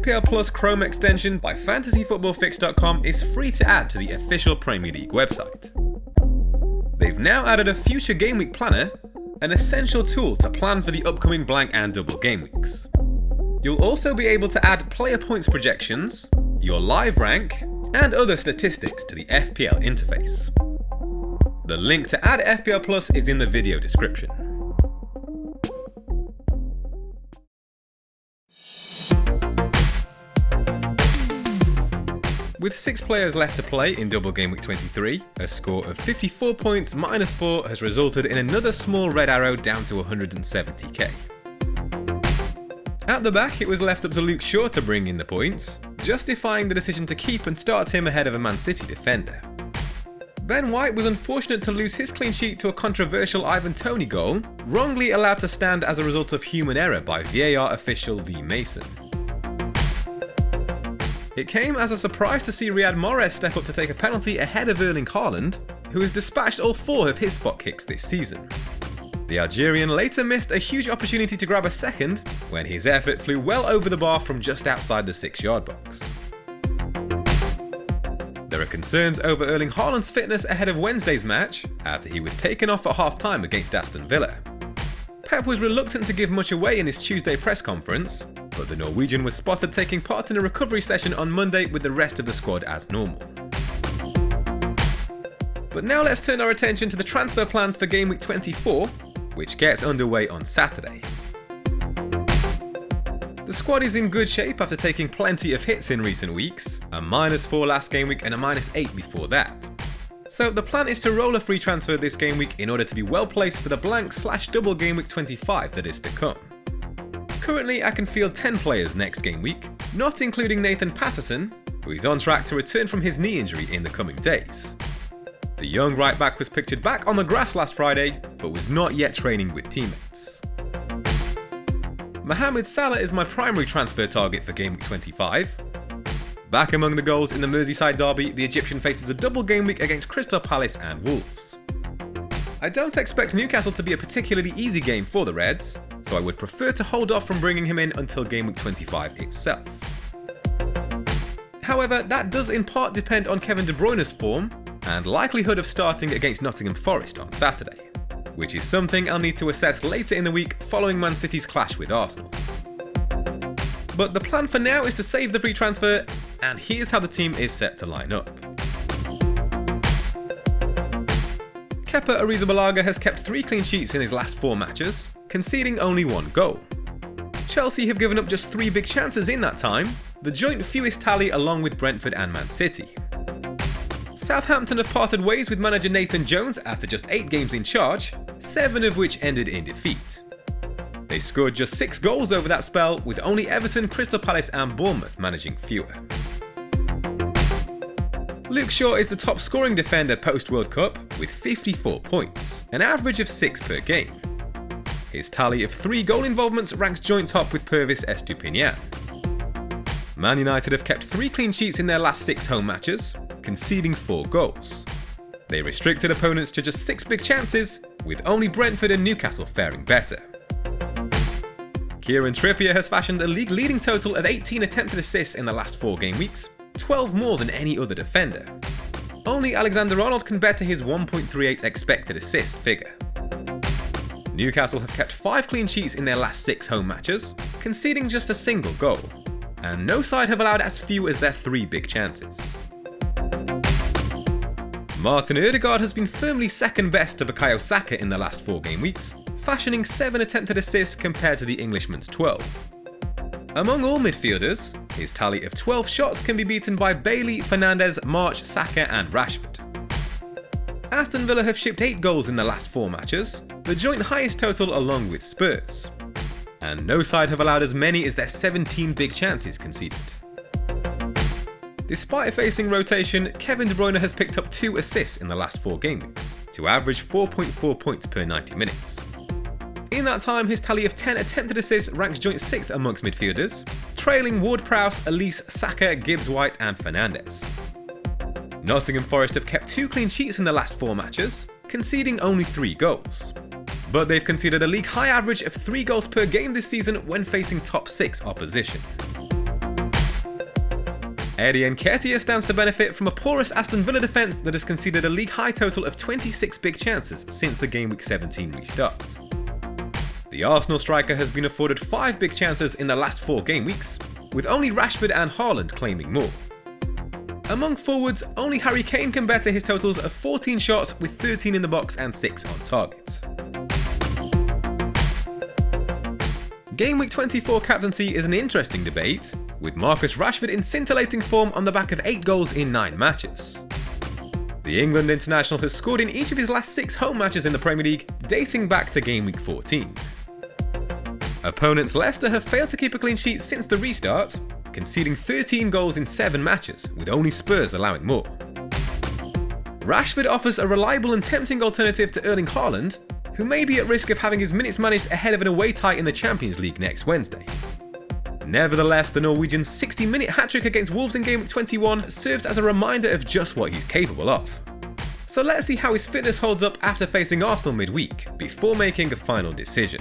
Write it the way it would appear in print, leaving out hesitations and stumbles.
FPL Plus Chrome extension by fantasyfootballfix.com is free to add to the official Premier League website. They've now added a future game week planner, an essential tool to plan for the upcoming blank and double game weeks. You'll also be able to add player points projections, your live rank, and other statistics to the FPL interface. The link to add FPL Plus is in the video description. With 6 players left to play in double game week 23, a score of 54 points minus 4 has resulted in another small red arrow down to 170k. At the back, it was left up to Luke Shaw to bring in the points, justifying the decision to keep and start him ahead of a Man City defender. Ben White was unfortunate to lose his clean sheet to a controversial Ivan Toney goal, wrongly allowed to stand as a result of human error by VAR official Lee Mason. It came as a surprise to see Riyad Mahrez step up to take a penalty ahead of Erling Haaland, who has dispatched all 4 of his spot kicks this season. The Algerian later missed a huge opportunity to grab a second when his effort flew well over the bar from just outside the 6-yard box. There are concerns over Erling Haaland's fitness ahead of Wednesday's match after he was taken off at half-time against Aston Villa. Pep was reluctant to give much away in his Tuesday press conference, but the Norwegian was spotted taking part in a recovery session on Monday with the rest of the squad as normal. But now let's turn our attention to the transfer plans for Game Week 24, which gets underway on Saturday. The squad is in good shape after taking plenty of hits in recent weeks, a -4 last game week and a -8 before that. So the plan is to roll a free transfer this game week in order to be well placed for the blank/double game week 25 that is to come. Currently I can field 10 players next game week, not including Nathan Patterson, who is on track to return from his knee injury in the coming days. The young right back was pictured back on the grass last Friday, but was not yet training with teammates. Mohamed Salah is my primary transfer target for Game Week 25. Back among the goals in the Merseyside derby, the Egyptian faces a double game week against Crystal Palace and Wolves. I don't expect Newcastle to be a particularly easy game for the Reds, so I would prefer to hold off from bringing him in until Game Week 25 itself. However, that does in part depend on Kevin De Bruyne's form and likelihood of starting against Nottingham Forest on Saturday, which is something I'll need to assess later in the week following Man City's clash with Arsenal. But the plan for now is to save the free transfer, and here's how the team is set to line up. Kepa Arrizabalaga has kept 3 clean sheets in his last 4 matches, conceding only 1 goal. Chelsea have given up just 3 big chances in that time, the joint fewest tally along with Brentford and Man City. Southampton have parted ways with manager Nathan Jones after just 8 games in charge, 7 of which ended in defeat. They scored just 6 goals over that spell, with only Everton, Crystal Palace and Bournemouth managing fewer. Luke Shaw is the top scoring defender post-World Cup with 54 points, an average of 6 per game. His tally of 3 goal involvements ranks joint top with Pervis Estupiñán. Man United have kept 3 clean sheets in their last 6 home matches, conceding 4 goals. They restricted opponents to just 6 big chances, with only Brentford and Newcastle faring better. Kieran Trippier has fashioned a league-leading total of 18 attempted assists in the last 4 game weeks, 12 more than any other defender. Only Alexander-Arnold can better his 1.38 expected assist figure. Newcastle have kept 5 clean sheets in their last 6 home matches, conceding just a single goal, and no side have allowed as few as their 3 big chances. Martin Ødegaard has been firmly second best to Bukayo Saka in the last 4 game weeks, fashioning 7 attempted assists compared to the Englishman's 12. Among all midfielders, his tally of 12 shots can be beaten by Bailey, Fernandes, March, Saka and Rashford. Aston Villa have shipped 8 goals in the last 4 matches, the joint highest total along with Spurs. And no side have allowed as many as their 17 big chances conceded. Despite facing rotation, Kevin De Bruyne has picked up 2 assists in the last 4 game weeks, to average 4.4 points per 90 minutes. In that time, his tally of 10 attempted assists ranks joint 6th amongst midfielders, trailing Ward-Prowse, Elise, Saka, Gibbs-White and Fernandes. Nottingham Forest have kept 2 clean sheets in the last 4 matches, conceding only 3 goals. But they've conceded a league high average of 3 goals per game this season when facing top 6 opposition. Eddie Nketiah stands to benefit from a porous Aston Villa defence that has conceded a league-high total of 26 big chances since the Game Week 17 restart. The Arsenal striker has been afforded 5 big chances in the last 4 game weeks, with only Rashford and Haaland claiming more. Among forwards, only Harry Kane can better his totals of 14 shots with 13 in the box and 6 on target. Game Week 24 captaincy is an interesting debate, with Marcus Rashford in scintillating form on the back of 8 goals in 9 matches. The England international has scored in each of his last 6 home matches in the Premier League, dating back to Game Week 14. Opponents Leicester have failed to keep a clean sheet since the restart, conceding 13 goals in 7 matches, with only Spurs allowing more. Rashford offers a reliable and tempting alternative to Erling Haaland, who may be at risk of having his minutes managed ahead of an away tie in the Champions League next Wednesday. Nevertheless, the Norwegian's 60-minute hat-trick against Wolves in Game Week 21 serves as a reminder of just what he's capable of. So let's see how his fitness holds up after facing Arsenal midweek, before making a final decision.